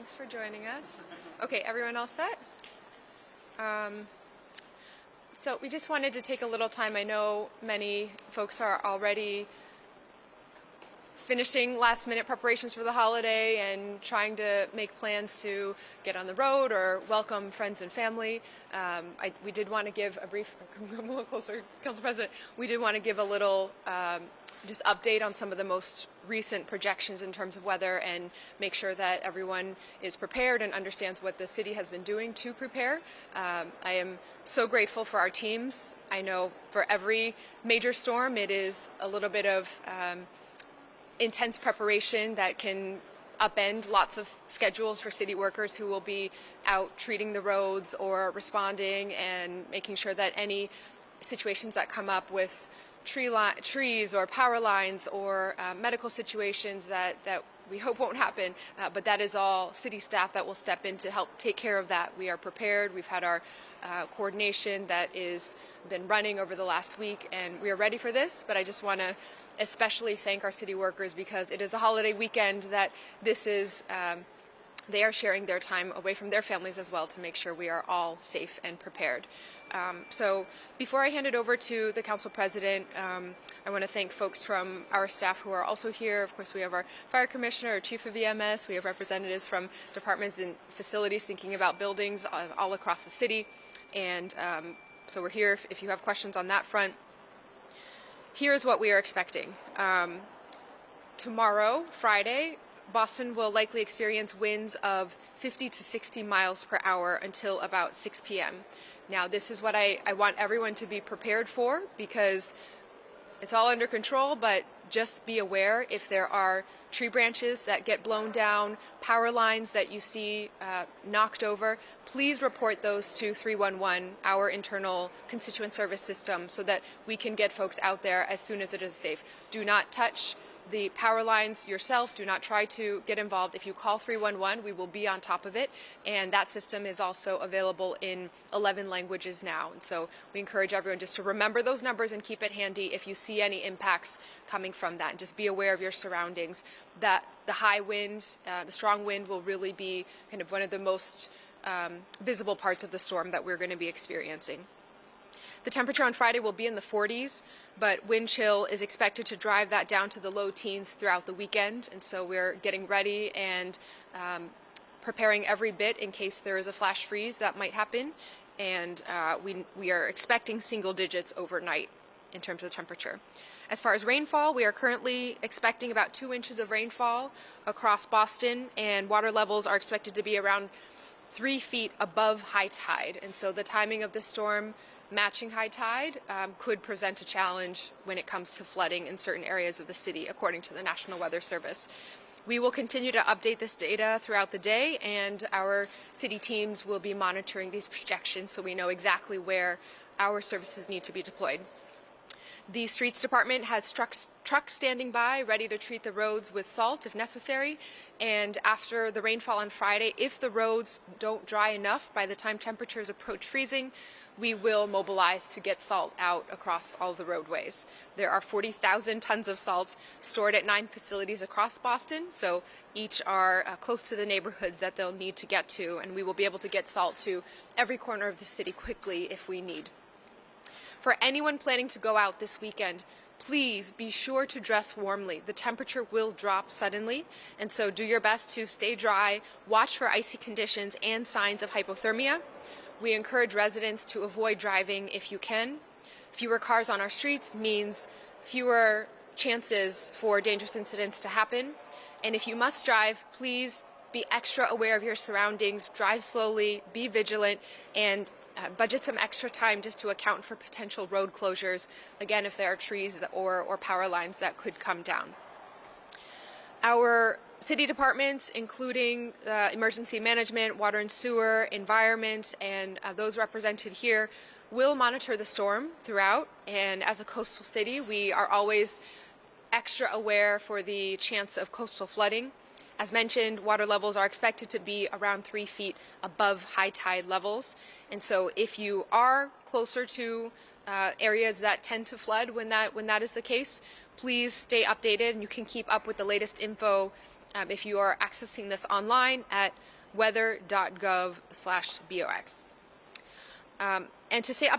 Thanks for joining us. Okay, everyone all set? So we just wanted to take a little time. I know many folks are already finishing last-minute preparations for the holiday and trying to make plans to get on the road or welcome friends and family. We did want to give a brief, come a little closer, Council President, we did want to give a little just update on some of the most recent projections in terms of weather and make sure that everyone is prepared and understands what the city has been doing to prepare. I am so grateful for our teams. I know for every major storm it is a little bit of intense preparation that can upend lots of schedules for city workers who will be out treating the roads or responding and making sure that any situations that come up with trees or power lines or medical situations that we hope won't happen, but that is all city staff that will step in to help take care of that. We are prepared. We've had our coordination that is been running over the last week, and we are ready for this. But I just want to especially thank our city workers because it is a holiday weekend that this is. They are sharing their time away from their families as well to make sure we are all safe and prepared. So before I hand it over to the Council President, I want to thank folks from our staff who are also here. Of course, we have our Fire Commissioner, our Chief of EMS. We have representatives from departments and facilities thinking about buildings all across the city. And so we're here if you have questions on that front. Here's what we are expecting. Tomorrow, Friday, Boston will likely experience winds of 50 to 60 miles per hour until about 6 p.m. Now, this is what I want everyone to be prepared for because it's all under control, but just be aware if there are tree branches that get blown down, power lines that you see knocked over, please report those to 311, our internal constituent service system, so that we can get folks out there as soon as it is safe. Do not touch the power lines yourself. Do not try to get involved. If you call 311, we will be on top of it. And that system is also available in 11 languages now. And so we encourage everyone just to remember those numbers and keep it handy if you see any impacts coming from that. And just be aware of your surroundings. That the high wind, the strong wind will really be kind of one of the most visible parts of the storm that we're going to be experiencing. The temperature on Friday will be in the 40s, but wind chill is expected to drive that down to the low teens throughout the weekend. And so we're getting ready and preparing every bit in case there is a flash freeze that might happen. And we are expecting single digits overnight in terms of temperature. As far as rainfall, we are currently expecting about 2 inches of rainfall across Boston, and water levels are expected to be around 3 feet above high tide. And so the timing of the storm matching high tide could present a challenge when it comes to flooding in certain areas of the city, according to the National Weather Service. We will continue to update this data throughout the day, and our city teams will be monitoring these projections so we know exactly where our services need to be deployed. The Streets Department has trucks standing by, ready to treat the roads with salt if necessary. And after the rainfall on Friday, if the roads don't dry enough by the time temperatures approach freezing, we will mobilize to get salt out across all the roadways. There are 40,000 tons of salt stored at 9 facilities across Boston, so each are close to the neighborhoods that they'll need to get to, and we will be able to get salt to every corner of the city quickly if we need. For anyone planning to go out this weekend, please be sure to dress warmly. The temperature will drop suddenly, and so do your best to stay dry, watch for icy conditions and signs of hypothermia. We encourage residents to avoid driving if you can. Fewer cars on our streets means fewer chances for dangerous incidents to happen. And if you must drive, please be extra aware of your surroundings, drive slowly, be vigilant, and budget some extra time just to account for potential road closures, again, if there are trees or power lines that could come down. Our city departments, including emergency management, water and sewer, environment, and those represented here, will monitor the storm throughout. And as a coastal city, we are always extra aware for the chance of coastal flooding. As mentioned, water levels are expected to be around 3 feet above high tide levels. And so if you are closer to areas that tend to flood when that is the case, please stay updated, and you can keep up with the latest info if you are accessing this online at weather.gov/BOX. And to stay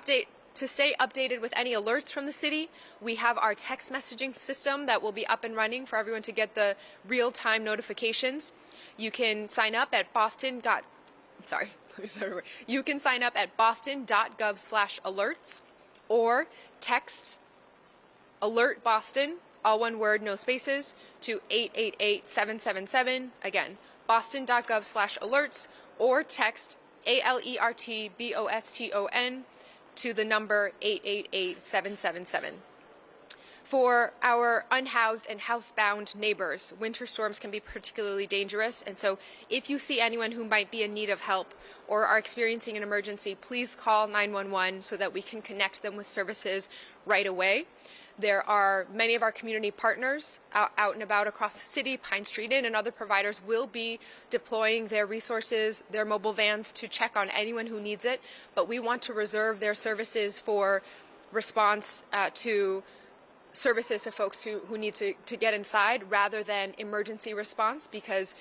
updated with any alerts from the city, we have our text messaging system that will be up and running for everyone to get the real-time notifications. You can sign up at You can sign up at boston.gov/alerts or text alert Boston, all one word, no spaces, to 888-777. Again, boston.gov/alerts or text ALERTBOSTON to the number 888-777. For our unhoused and housebound neighbors, winter storms can be particularly dangerous, and so if you see anyone who might be in need of help or are experiencing an emergency, please call 911 so that we can connect them with services right away. There are many of our community partners out and about across the city. Pine Street Inn and other providers will be deploying their resources, their mobile vans, to check on anyone who needs it, but we want to reserve their services for response to services to folks who need to get inside rather than emergency response, because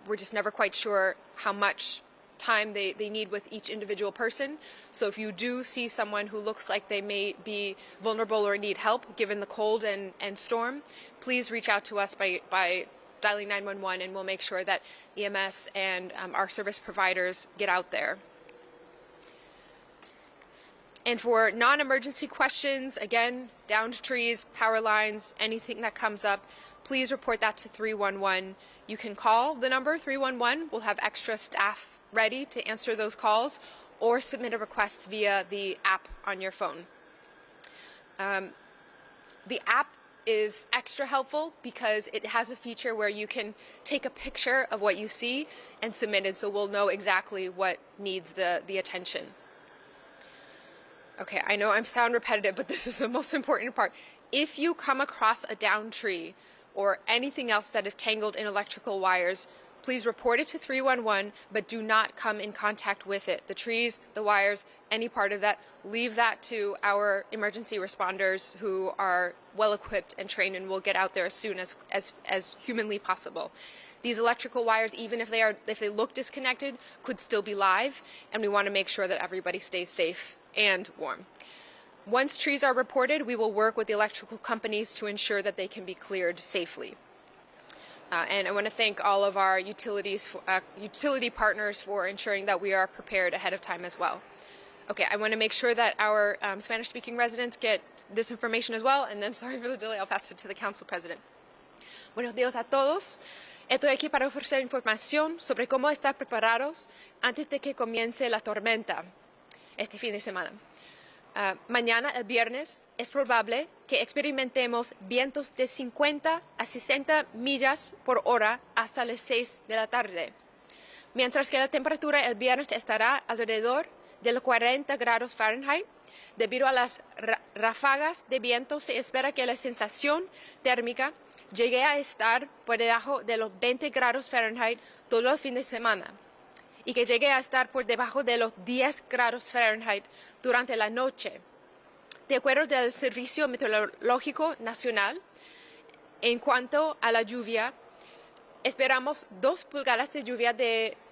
we're just never quite sure how much time they need with each individual person. So if you do see someone who looks like they may be vulnerable or need help given the cold and storm, please reach out to us by dialing 911, and we'll make sure that EMS and our service providers get out there. And for non-emergency questions, again, downed trees, power lines, anything that comes up, please report that to 311. You can call the number 311. We'll have extra staff ready to answer those calls, or submit a request via the app on your phone. The app is extra helpful because it has a feature where you can take a picture of what you see and submit it, so we'll know exactly what needs the attention. Okay, I know I sound repetitive, but this is the most important part. If you come across a downed tree or anything else that is tangled in electrical wires, please report it to 311, but do not come in contact with it. The trees, the wires, any part of that, leave that to our emergency responders who are well equipped and trained and will get out there as soon as humanly possible. These electrical wires, even if they look disconnected, could still be live, and we want to make sure that everybody stays safe and warm. Once trees are reported, we will work with the electrical companies to ensure that they can be cleared safely. And I want to thank all of our utility partners for ensuring that we are prepared ahead of time as well. Okay, I want to make sure that our Spanish-speaking residents get this information as well, and then, sorry for the delay, I'll pass it to the Council President. Buenos días a todos. Estoy aquí para ofrecer información sobre cómo estar preparados antes de que comience la tormenta este fin de semana. Mañana, el viernes, es probable que experimentemos vientos de 50 a 60 millas por hora hasta las 6 de la tarde, mientras que la temperatura el viernes estará alrededor de los 40 grados Fahrenheit. Debido a las ráfagas de viento, se espera que la sensación térmica llegue a estar por debajo de los 20 grados Fahrenheit todo el fin de semana, y que llegue a estar por debajo de los 10 grados Fahrenheit durante la noche. De acuerdo del Servicio Meteorológico Nacional, en cuanto a la lluvia, esperamos 2 pulgadas de lluvia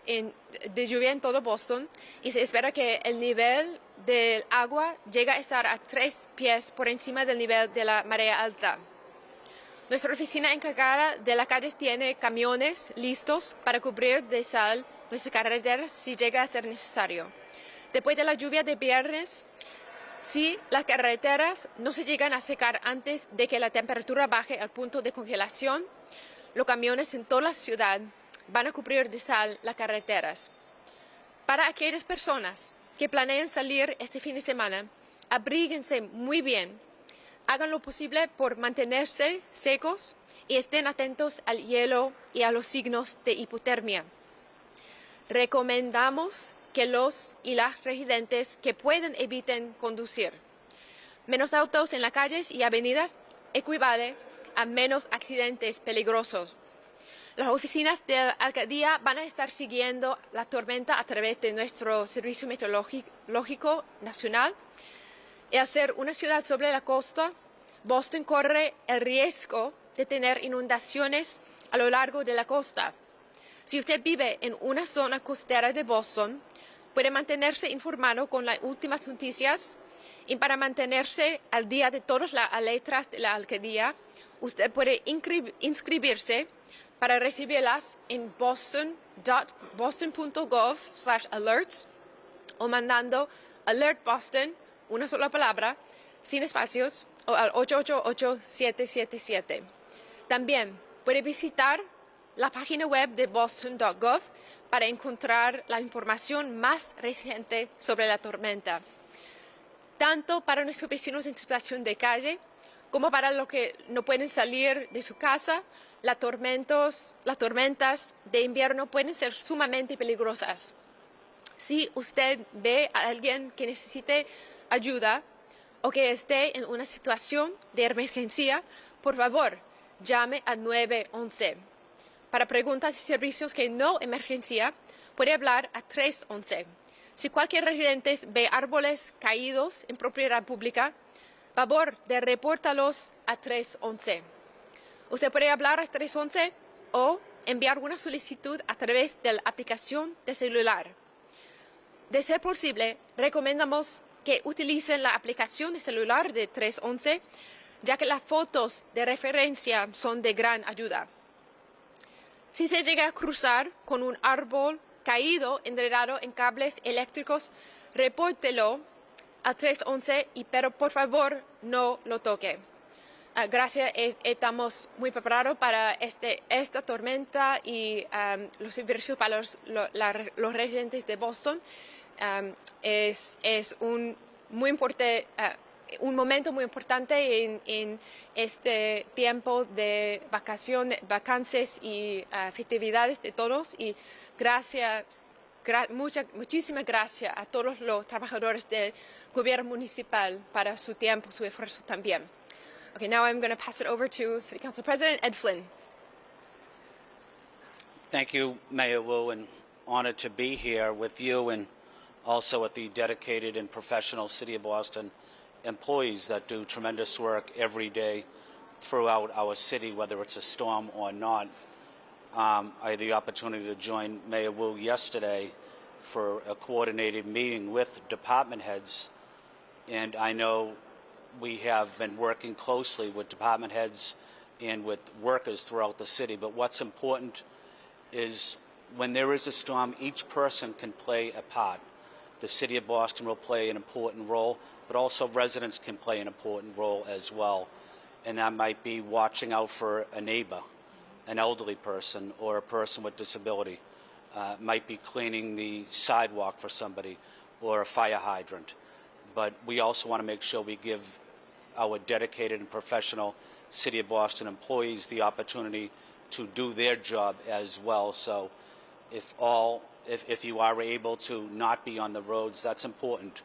en todo Boston, y se espera que el nivel del agua llegue a estar a 3 pies por encima del nivel de la marea alta. Nuestra oficina encargada de las calles tiene camiones listos para cubrir de sal nuestras carreteras si llega a ser necesario. Después de la lluvia de viernes, si las carreteras no se llegan a secar antes de que la temperatura baje al punto de congelación, los camiones en toda la ciudad van a cubrir de sal las carreteras. Para aquellas personas que planeen salir este fin de semana, abríguense muy bien, hagan lo posible por mantenerse secos y estén atentos al hielo y a los signos de hipotermia. Recomendamos que los y las residentes que pueden eviten conducir. Menos autos en las calles y avenidas equivale a menos accidentes peligrosos. Las oficinas de la alcaldía van a estar siguiendo la tormenta a través de nuestro Servicio Meteorológico Nacional. Y al ser una ciudad sobre la costa, Boston corre el riesgo de tener inundaciones a lo largo de la costa. Si usted vive en una zona costera de Boston, puede mantenerse informado con las últimas noticias y para mantenerse al día de todas las letras de la alcaldía, usted puede inscribirse para recibirlas en boston.gov/alerts o mandando Alert Boston, una sola palabra, sin espacios, o al 888-777. También puede visitar la página web de boston.gov para encontrar la información más reciente sobre la tormenta. Tanto para nuestros vecinos en situación de calle como para los que no pueden salir de su casa, las tormentas de invierno pueden ser sumamente peligrosas. Si usted ve a alguien que necesite ayuda o que esté en una situación de emergencia, por favor, llame al 911. Para preguntas y servicios que no emergencia, puede hablar a 311. Si cualquier residente ve árboles caídos en propiedad pública, favor de repórtalos a 311. Usted puede hablar a 311 o enviar una solicitud a través de la aplicación de celular. De ser posible, recomendamos que utilicen la aplicación de celular de 311, ya que las fotos de referencia son de gran ayuda. Si se llega a cruzar con un árbol caído enredado en cables eléctricos, repórtelo a 311, pero por favor no lo toque. Gracias, estamos muy preparados para esta tormenta y los servicios para los residentes de Boston. Es un momento muy importante en este tiempo de vacaciones y festividades de todos. Y muchísimas gracias a todos los trabajadores del gobierno municipal para su tiempo, su esfuerzo también. Okay, now I'm going to pass it over to City Council President Ed Flynn. Thank you, Mayor Wu, and honored to be here with you and also with the dedicated and professional City of Boston employees that do tremendous work every day throughout our city, whether it's a storm or not. I had the opportunity to join Mayor Wu yesterday for a coordinated meeting with department heads, and I know we have been working closely with department heads and with workers throughout the city. But what's important is when there is a storm, each person can play a part. The City of Boston will play an important role, but also residents can play an important role as well. And that might be watching out for a neighbor, an elderly person, or a person with disability. Might be cleaning the sidewalk for somebody or a fire hydrant. But we also want to make sure we give our dedicated and professional City of Boston employees the opportunity to do their job as well. So if you are able to not be on the roads, that's important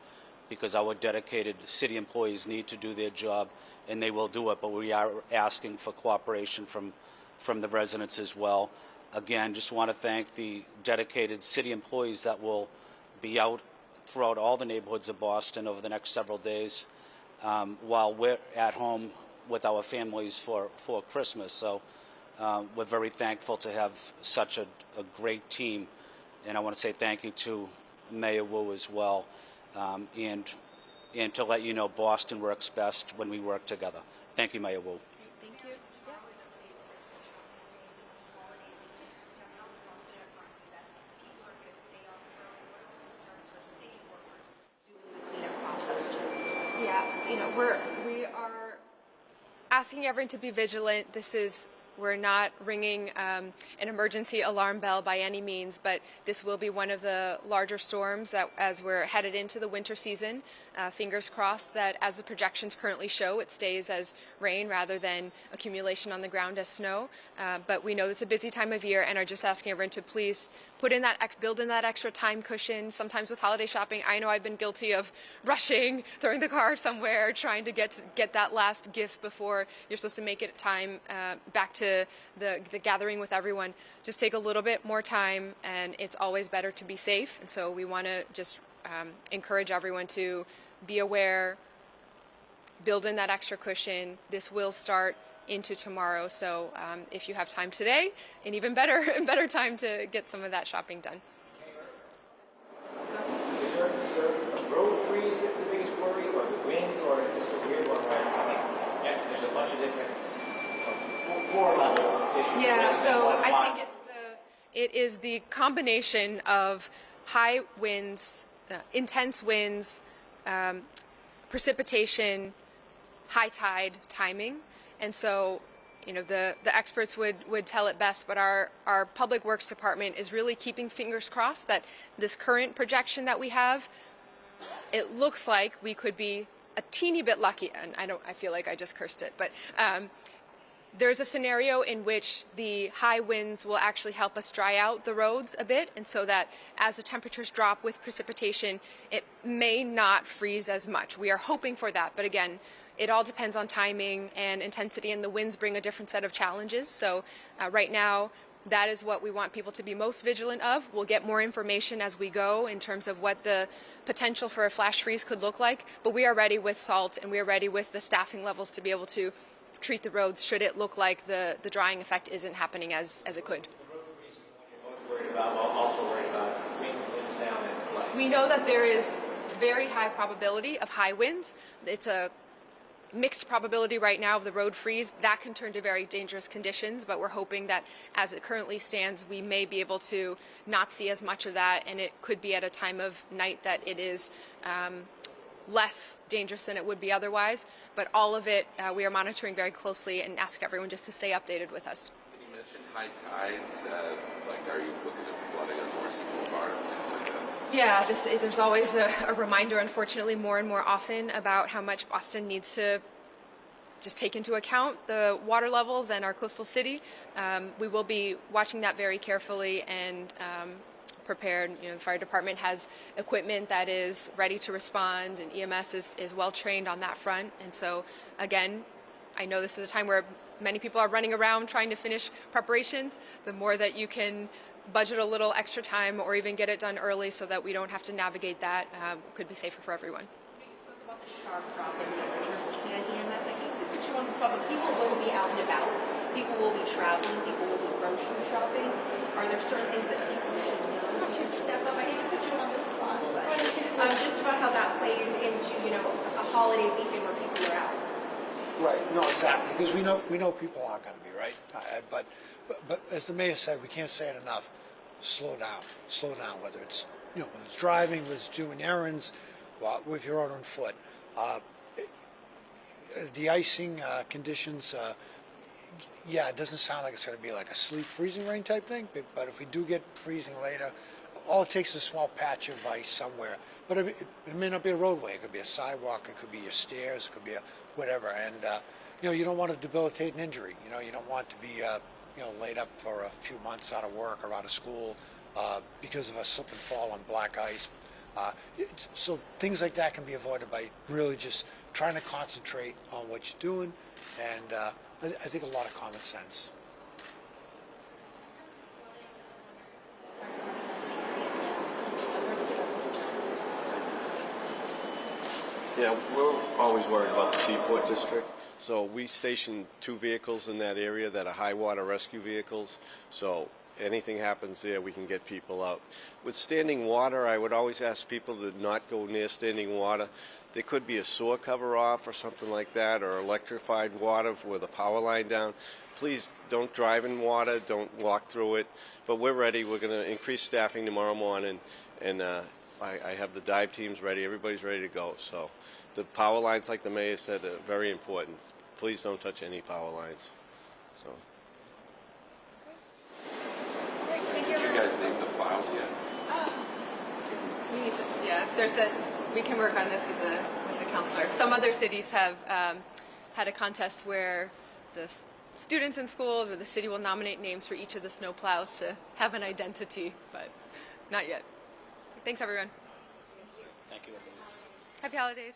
because our dedicated city employees need to do their job, and they will do it. But we are asking for cooperation from the residents as well. Again, just want to thank the dedicated city employees that will be out throughout all the neighborhoods of Boston over the next several days while we're at home with our families for Christmas. So we're very thankful to have such a great team. And I want to say thank you to Mayor Wu as well. And to let you know, Boston works best when we work together. Thank you, Mayor Wu. Thank you. Yeah, we are asking everyone to be vigilant. We're not ringing an emergency alarm bell by any means, but this will be one of the larger storms that, as we're headed into the winter season. Fingers crossed that, as the projections currently show, it stays as rain rather than accumulation on the ground as snow. But we know it's a busy time of year, and are just asking everyone to please build in that extra time cushion. Sometimes with holiday shopping, I know I've been guilty of rushing, throwing the car somewhere, trying to get that last gift before you're supposed to make it time back to the gathering with everyone. Just take a little bit more time, and it's always better to be safe. And so we want to just encourage everyone to be aware, build in that extra cushion. This will start into tomorrow. So if you have time today, an even better time to get some of that shopping done. Is there a road freeze that's the biggest worry, or the wind, or is this a weird one where it's coming? Yeah, there's a bunch of different four-level issues. Yeah, so I think it is the combination of high winds, intense winds, precipitation, high tide, timing, and so the experts would tell it best, but our public works department is really keeping fingers crossed that this current projection that we have, it looks like we could be a teeny bit lucky, and I feel like I just cursed it, but there's a scenario in which the high winds will actually help us dry out the roads a bit, and so that as the temperatures drop with precipitation, it may not freeze as much. We are hoping for that, but again, it all depends on timing and intensity, and the winds bring a different set of challenges. So right now, that is what we want people to be most vigilant of. We'll get more information as we go in terms of what the potential for a flash freeze could look like, but we are ready with salt, and we are ready with the staffing levels to be able to treat the roads should it look like the drying effect isn't happening as it could. Most worried about, well, also worried about wind winds down and flooding. We know that there is very high probability of high winds. It's a mixed probability right now of the road freeze. That can turn to very dangerous conditions, but we're hoping that as it currently stands, we may be able to not see as much of that, and it could be at a time of night that it is less dangerous than it would be otherwise. But all of it, we are monitoring very closely and ask everyone just to stay updated with us. Can you mention high tides? Like, are you looking at flooding on Morrissey Boulevard or places like that? Yeah, there's always a reminder, unfortunately, more and more often about how much Boston needs to just take into account the water levels and our coastal city. We will be watching that very carefully and prepared. The fire department has equipment that is ready to respond, and EMS is well trained on that front. And so, again, I know this is a time where many people are running around trying to finish preparations. The more that you can budget a little extra time or even get it done early so that we don't have to navigate that, could be safer for everyone. You spoke about the sharp drop in temperatures. Can EMS, I hate to put you on the spot, but people will be out and about. People will be traveling. People will be grocery shopping. Are there certain things that people should know? Not to step up. I hate to put you on the spot, but just about how that plays into a holidays weekend where people are out. Right. No, exactly. Because we know people are going to be right. But as the mayor said, we can't say it enough. Slow down. Slow down. Whether it's whether it's driving, whether it's doing errands, well, if you're out on foot. The icing conditions. Yeah, it doesn't sound like it's going to be like a sleet freezing rain type thing. But if we do get freezing later, all it takes is a small patch of ice somewhere. But it may not be a roadway. It could be a sidewalk. It could be your stairs. It could be a whatever. And you don't want to debilitate an injury. You don't want to be laid up for a few months out of work or out of school because of a slip and fall on black ice. So things like that can be avoided by really just trying to concentrate on what you're doing, and I think a lot of common sense. Yeah, we're always worried about the Seaport District. So we station 2 vehicles in that area that are high water rescue vehicles. So anything happens there, we can get people out. With standing water, I would always ask people to not go near standing water. There could be a sewer cover off or something like that, or electrified water with a power line down. Please don't drive in water, don't walk through it. But we're ready. We're going to increase staffing tomorrow morning, and I have the dive teams ready. Everybody's ready to go. So the power lines, like the mayor said, are very important. Please don't touch any power lines. So. Thank Did you guys name the plows yet? We need to, we can work on this with the counselor. Some other cities have had a contest where the students in schools or the city will nominate names for each of the snow plows to have an identity, but not yet. Thanks, everyone. Thank you. Happy holidays.